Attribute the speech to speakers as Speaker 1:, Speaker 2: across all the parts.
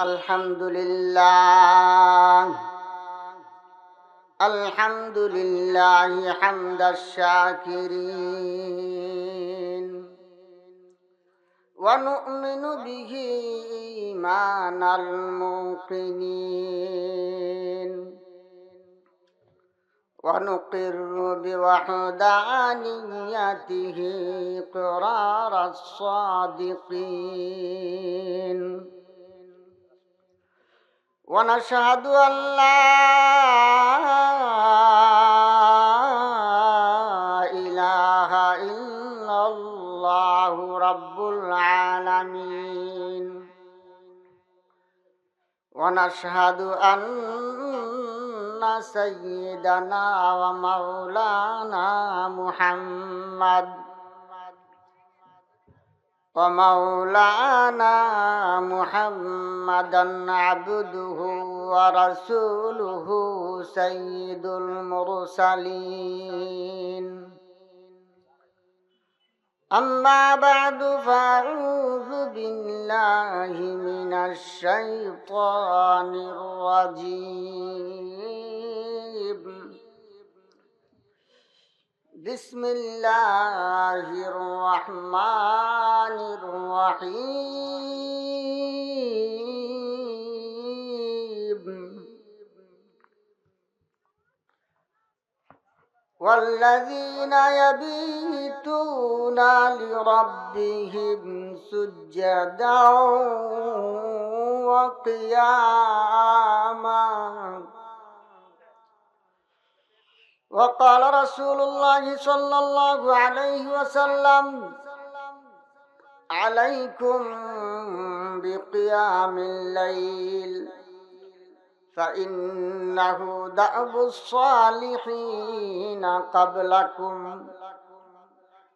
Speaker 1: আলহামদুলিল্লাহ হামদাশ শাকিরিন ওয়া নু'মিনু বিহি ঈমানাল মুকিনিন ওয়া নুকিররু বিওয়াহদানিয়্যাতিহি ইqরারাস সাদিকিন ونشهد أن لا إله إلا الله رب العالمين ونشهد أن سيدنا ومولانا محمدا عبده ورسوله سيد المرسلين أما بعد فأعوذ بالله من الشيطان الرجيم بسم الله الرحمن الرحيم والذين يبيتون لربهم سجدا وقياما وقال رسول الله صلى الله عليه وسلم عليكم بقيام الليل فإنه دأب الصالحين قبلكم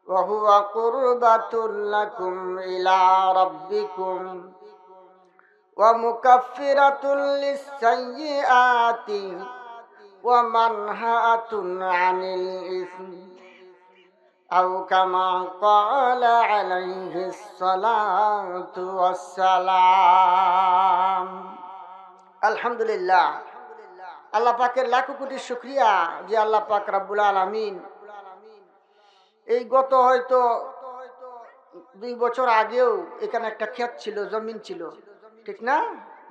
Speaker 1: وهو قربة لكم إلى ربكم ومكفرة للسيئات ومنهاة عن الإثم أو كما قال عليه الصلاة والسلام আলহামদুলিল্লাহ আল্লাহ পাকের লাখো কোটি শুকরিয়া যে আল্লাহ পাক রব্বুল আলামিন এই গত হয়তো 2 বছর আগেও এখানে একটা ক্ষেত ছিল, জমিন ছিল, ঠিক না?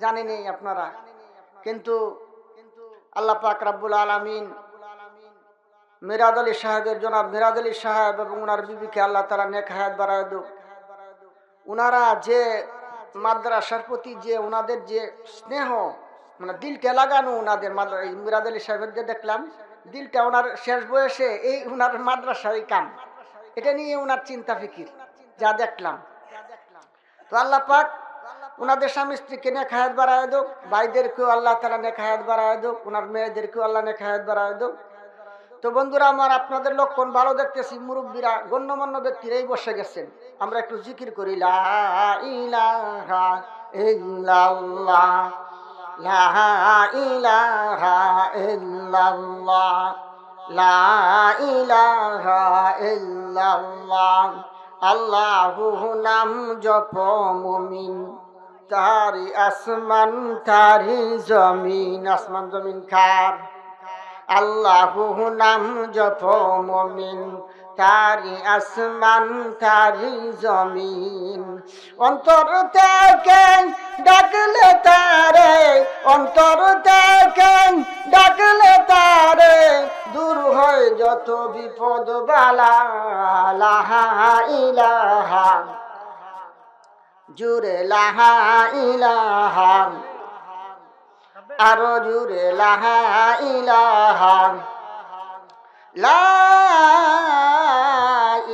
Speaker 1: জানেনই আপনারা, কিন্তু আল্লাহ পাক রব্বুল আলামিন মিরাদ আলী সাহেবের জনাব মিরাদ আলী সাহেব এবং ওনার বিবিকে আল্লাহ তাআলা নেক হায়াত বাড়ায় দেন। ওনারা যে মাদ্রাসার প্রতি যে ওনাদের যে স্নেহ, মানে দিলটা লাগানো ওনাদের মিরাদ আলী সাহেবের যে দেখলাম দিলটা, ওনার শেষ বয়সে এই ওনার মাদ্রাসায় কাম, এটা নিয়ে ওনার চিন্তা ফিকির যা দেখলাম। তো আল্লাহ পাক ওনাদের স্বামী স্ত্রীকে নেক হায়াত বাড়ায় দেন, ভাইদেরকেও আল্লাহ তাআলা নেক হায়াত বাড়ায় দেন, ওনার মেয়েদেরকেও আল্লাহ নেক হায়াত বাড়ায় দেন। তো বন্ধুরা আমার, আপনাদের লক্ষণ ভালো দেখতেছি, মুরব্বীরা গণ্যমান্য ব্যক্তিরাই বসে গেছেন। আমরা একটু জিকির করি, লা ইলাহা ইল্লাল্লাহ, লা ইলাহা ইল্লাল্লাহ, লা ইলাহা ইল্লাল্লাহ। আল্লাহু নাম জপ মুমিন, তারি আসমান তারি জমিন, আসমান জমিন খার। আল্লাহু নাম জপ মুমিন, তারি আসমান তারি জমিন। অন্তর থেকে ডাকলে তারে, অন্তর থেকে ডাকলে তারে, দূর হয় যত বিপদ বালা। লা ইলাহা জুরে লা ইলাহা, আরো জুরে লা ইলাহা, লা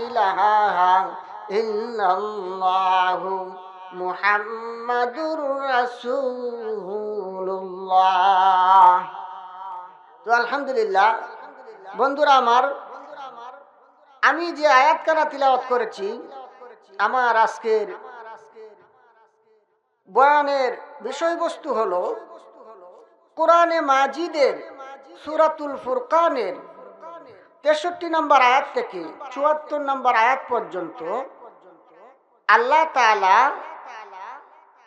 Speaker 1: ইলাহা ইল্লাল্লাহু মুহাম্মাদুর রাসূলুল্লাহ। তো আলহামদুলিল্লাহ বন্ধুরা আমার, আমি যে আয়াতখানা তিলাওয়াত করেছি, আমার আজকের বয়ানের বিষয়বস্তু হলো কোরআনে মাজিদের সূরাতুল ফুরকানের 63 নম্বর আয়াত থেকে 74 নম্বর আয়াত পর্যন্ত আল্লাহ তাআলা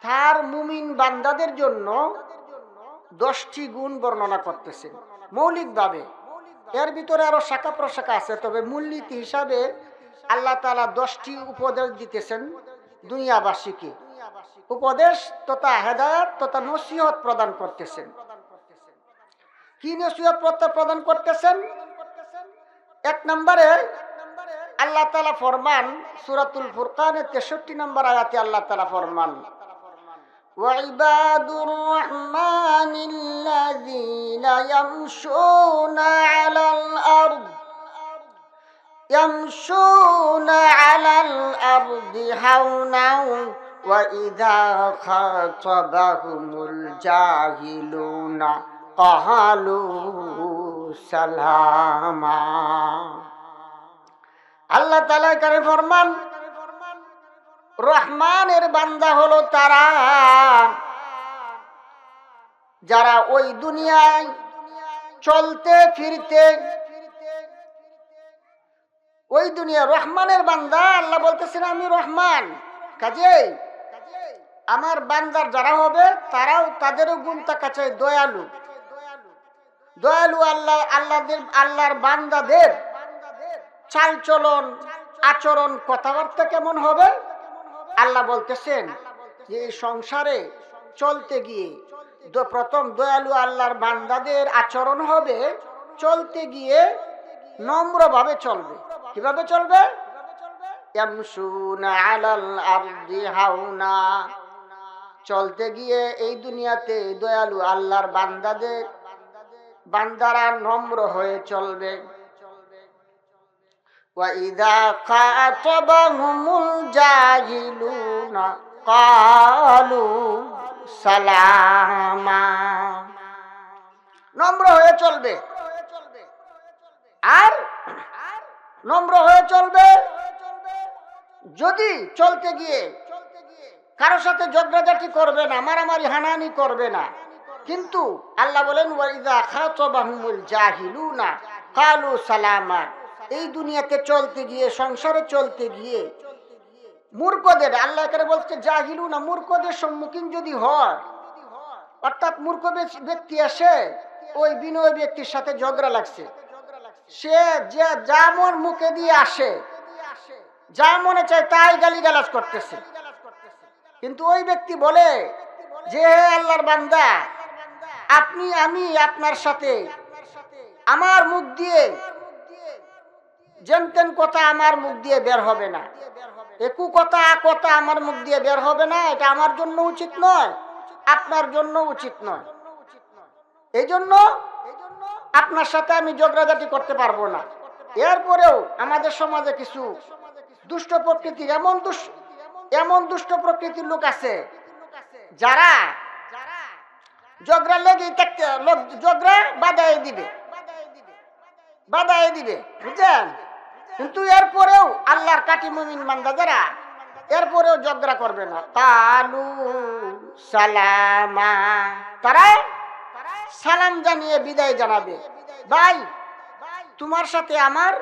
Speaker 1: তার মুমিন বান্দাদের জন্য 10টি গুণ বর্ণনা করতেছেন মৌলিকভাবে। এর ভিতরে আরো শাখা প্রশাখা আছে, তবে মূলনীতি হিসাবে আল্লাহ তাআলা 10টি উপদেশ দিতেছেন দুনিয়াবাসীকে। উপদেশ তথা হেদায়েত তথা নসিহত প্রদান করতেছেন। কি নসিহত প্রদান করতেছেন? 1 নম্বরে আল্লাহ তাআলা ফরমান, সূরাতুল ফুরকানের 63 নম্বর আয়াতে আল্লাহ তাআলা ফরমান, ওয়াইবাদুর রহমানিল্লাযীনা ইয়ামশুনা আলাল আরদি হাওনাও ওয়া ইযা খাতাবাহুমুল জাহিলুনা ক্বালু সালামা। আল্লাহ তাআলা এখানে ফরমান, রহমানের বান্দা হলো তারা যারা ওই দুনিয়ায় চলতে ফিরতে, ওই দুনিয়া রহমানের বান্দা। আল্লাহ বলতেছেন আমি রহমান, কাজেই আমার বান্দার যারা হবে তারাও তাদেরও গুণ থাকা চাই দয়ালু। দয়ালু আল্লাহর বান্দাদের চালচলন আচরণ কথাবার্তা কেমন হবে? আল্লাহ বলতেছেন যে এই সংসারে চলতে গিয়ে প্রথম দয়ালু আল্লাহর বান্দাদের আচরণ হবে চলতে গিয়ে নম্রভাবে চলবে। কিভাবে চলবে? ইয়ামশুনা আলাল আরদি হাওনা, চলতে গিয়ে এই দুনিয়াতে দয়ালু আল্লাহর বান্দারা নম্র হয়ে চলবে। ওয়া ইযা খাতাবাহুমুল জাহিলুনা ক্বালু সালামা, নম্র হয়ে চলবে। আর নম্র হয়ে চলবে যদি চলতে গিয়ে কারো সাথে ঝগড়াঝাটি করবে না, মারামারি হানাহানি করবে না। কিন্তু আল্লাহ বলেন ওয়া ইযা খাতাবাহুমুল জাহিলুনা ক্বালু সালামা, এই দুনিয়াতে চলতে গিয়ে সংসারে চলতে গিয়ে মূর্খদের, আল্লাহ এখানে বলছে জাহিলুনা, মূর্খদের সম্মুখীন যদি হয়, অর্থাৎ মূর্খ ব্যক্তি এসে ওই বিনয় ব্যক্তির সাথে ঝগড়া লাগছে, সে যা মন মুখে দিয়ে আসে, যা মনে চায় তাই গালিগালাজ করতেছে, কিন্তু ওই ব্যক্তি বলে যে হে আল্লাহর বান্দা, আমি আপনার সাথে আমার মুখ দিয়ে যেমতেন কথা আমার মুখ দিয়ে বের হবে না, একু কথা আমার মুখ দিয়ে বের হবে না। এটা আমার জন্য উচিত নয়, আপনার জন্য উচিত নয়। এই জন্য আপনার সাথে আমি ঝগড়াঝাটি করতে পারবো না। এরপরেও আমাদের সমাজে কিছু দুষ্ট প্রকৃতির এমন দুষ্ট প্রকৃতির লোক আছে যারা ঝগড়া লেগেই থাকতে, ঝগড়া বাধাই দিবে, বুঝছেন? কিন্তু এরপরেও আল্লাহর কাটি মুমিন বান্দা যারা এরপরেও ঝগড়া করবে না। ক্বালু সালামা, তারা সালাম জানিয়ে বিদায় জানাবে। ভাই, তোমার সাথে আমার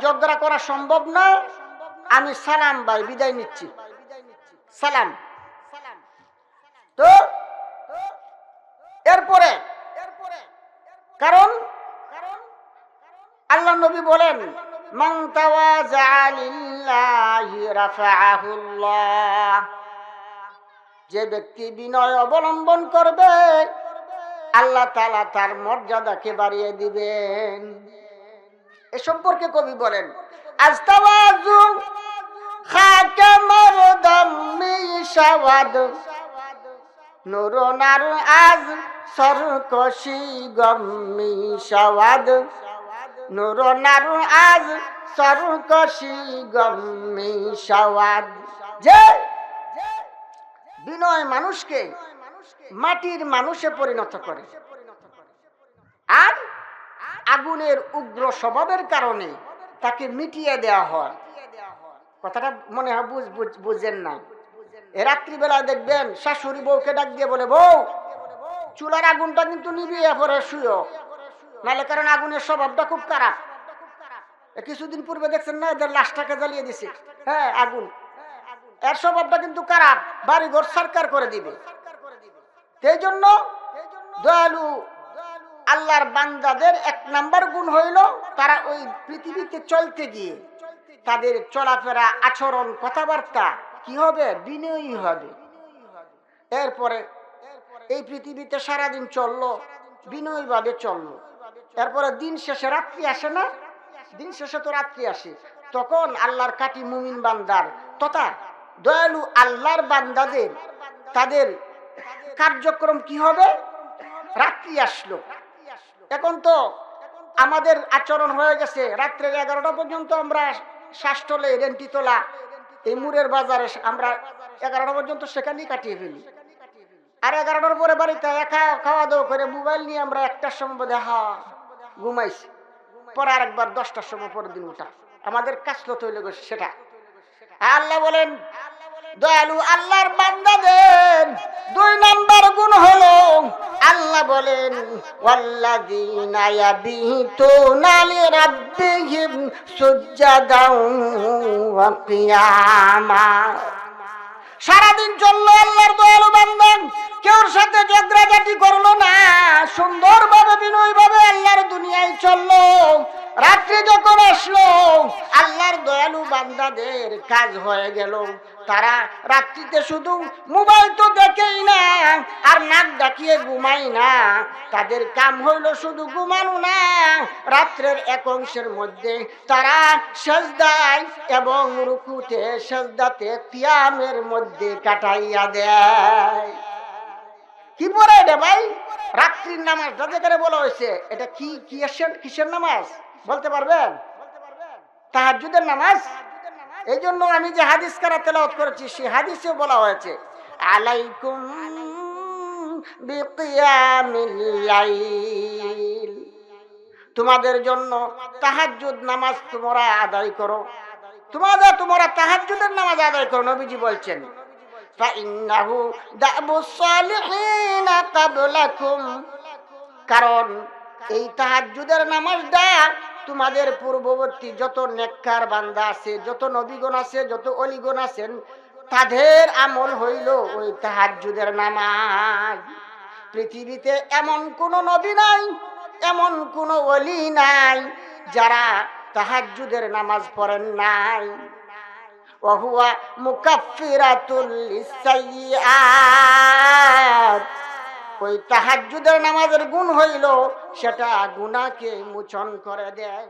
Speaker 1: ঝগড়া করা সম্ভব না, আমি সালাম ভাই বিদায় নিচ্ছি, সালাম। তো এরপরে কারণ আল্লাহ নবী বলেন মান তাওয়াজা লিল্লাহি রাফাআহুল্লাহ, যে ব্যক্তি বিনয় অবলম্বন করবে আল্লাহ তাআলা তার মর্যাদাকে বাড়িয়ে দিবেন। এ সম্পর্কে কবি বলেন আস্তাওয়াজু খাকামার দামি শাওয়াদ নুরনার আজ সরকশি গম্মি শাওয়াদ নুরনার আজ সরকশি গম্মি শাওয়াদ। যে বিনয় মানুষকে মাটির মানুষে পরিণত করে, আর আগুনের উগ্র স্বভাবের কারণে তাকে মিটিয়ে দেওয়া হয়। কথাটা মনে হয় বুঝেন না। এ রাত্রিবেলা দেখবেন শাশুড়ি বউকে ডাক দিয়ে বলে, বউ চুলার আগুনটা কিন্তু নিভিয়ে পরে শুয়ো, নাহলে কারণ আগুনের স্বভাবটা খুব খারাপ। কিছুদিন পূর্বে দেখছেন না, এদের লাশটাকে জ্বালিয়ে দিছে, হ্যাঁ আগুন। এর স্বভাবটা কিন্তু খারাপ, বাড়ি ঘর সরকার করে দিবে। সেই জন্য দয়ালু আল্লাহর বান্দাদের এক নাম্বার গুণ হইল তারা ওই পৃথিবীতে চলতে গিয়ে তাদের চলাফেরা, আচরণ, কথাবার্তা কি হবে? বিনয়ী হবে। এরপরে এই পৃথিবীতে সারাদিন চললো, বিনয়ীভাবে চললো। এরপরে দিন শেষে রাত্রি আসে না? দিন শেষে তো রাত্রি আসে, তখন আল্লাহর কাটি মুমিন বান্দার তথা দয়ালু আল্লাহর বান্দাদের তাদের কার্যক্রম কি হবে? রাত্রি আসলো, এখন তো আমাদের আচরণ হয়ে গেছে রাত্রে 11টা পর্যন্ত আমরা শ্বাসটলে রেন্টি তোলা এই মুরের বাজারে আমরা 11টা পর্যন্ত সেখানেই কাটিয়ে ফেলি। আর 11টার পরে বাড়িতে একা খাওয়া দাওয়া করে মোবাইল নিয়ে আমরা 1টার সময় বোধ ঘুমাইছি, পরে আরেকবার 10টার সময় পরের দিন উঠা। আমাদের কাজলত হইলে সেটা। আল্লাহ বলেন দয়ালু আল্লাহর বান্দাদের 2 নাম্বার গুণ হলো আল্লাহ বলেন ওয়াল্লাযীনা ইয়াবিতুনা লিরাব্বিহিম সুজদান ওয়া কিয়ামা। সারাদিন চললো আল্লাহর দয়ালু বান্দা, কেউর সাথে ঝগড়াঝাটি করলো না, সুন্দরভাবে বিনয়ীভাবে আল্লাহর দুনিয়ায় চললো। রাত্রি যখন আসলো আল্লাহর দয়ালু বান্দাদের কাজ হয়ে গেল, তারা রাত্রিতে শুধু মোবাইল তো দেখেই না আর নাক ডাকিয়ে ঘুমাই না, তাদের কাম হইল শুধু ঘুমানো না, রাত্রের এক অংশের মধ্যে তারা সেজদায় এবং রুকুতে সেজদাতে কিয়ামের মধ্যে কাটাইয়া দেয়। কি পড়ে রে ভাই? রাত্রির নামাজ যেখানে বলা হয়েছে, এটা কি কিসের নামাজ বলতে পারবেন? তাহাজ্জুদের নামাজ। এই জন্য আমি যে হাদিস কারা তেলাওয়াত করেছি সেই হাদিসেও বলা হয়েছে আলাইকুম বিকিয়ামিল লাইল, তোমাদের জন্য তাহাজ্জুদ নামাজ তোমরা আদায় করো, তোমরা তাহাজ্জুদের নামাজ আদায় করো। নবীজি বলছেন ফাইন্নাহু দাবুস সালিহিনা ক্বাবলাকুম, কারণ এই তাহাজ্জুদের নামাজটা তোমাদের পূর্ববর্তী যত নেককার বান্দা আছে, যত নবীগণ আছে, যত অলিগণ আছেন, তাদের আমল হইল ওই তাহাজ্জুদের নামাজ। পৃথিবীতে এমন কোন নবী নাই, এমন কোন ওলি নাই যারা তাহাজ্জুদের নামাজ পড়েন নাই। ওয়াহুয়া মুকাফফিরাতুল লিসাইয়্যাত, ওই তাহাজ্জুদের নামাজের গুণ হইল সেটা গুনাহকে মোচন করে দেয়।